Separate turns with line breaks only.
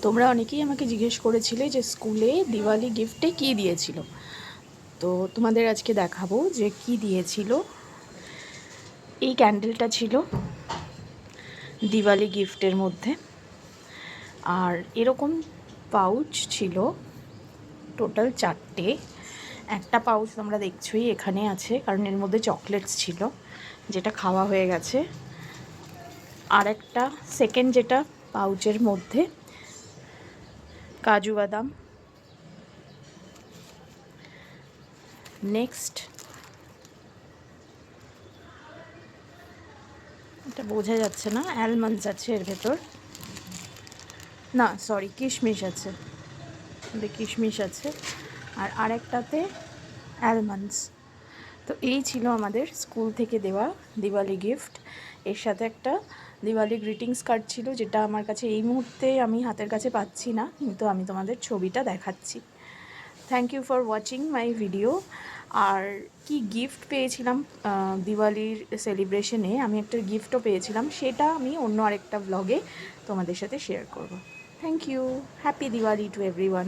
তোমরা অনেকেই আমাকে জিজ্ঞেস করেছিলে যে স্কুলে দিওয়ালি গিফটে কী দিয়েছিল। তো তোমাদের আজকে দেখাবো যে কি দিয়েছিল। এই ক্যান্ডেলটা ছিল দিওয়ালি গিফটের মধ্যে, আর এরকম পাউচ ছিল টোটাল 4টে। একটা পাউচ তোমরা দেখছোই এখানে আছে, কারণ এর মধ্যে চকলেটস ছিল যেটা খাওয়া হয়ে গেছে। আর একটা সেকেন্ড যেটা পাউচের মধ্যে কাজু বাদাম। নেক্সট এটা বোঝা যাচ্ছে না, অ্যালমন্ডস আছে এর ভেতর, না সরি কিশমিশ আছে, কিশমিশ আছে, আর আরেকটাতে অ্যালমন্ডস। তো এই ছিল আমাদের স্কুল থেকে দেওয়া দিওয়ালি গিফট। এর সাথে একটা দিওয়ালি গ্রিটিংস কার্ড ছিল, যেটা আমার কাছে এই মুহূর্তে আমি হাতের কাছে পাচ্ছি না, কিন্তু আমি তোমাদের ছবিটা দেখাচ্ছি। Thank you for watching my video. আর কি গিফট পেয়েছিলাম দিওয়ালির সেলিব্রেশনে, আমি একটা গিফটও পেয়েছিলাম, সেটা আমি অন্য আরেকটা ব্লগে তোমাদের সাথে শেয়ার করব। Thank you. Happy Diwali to everyone.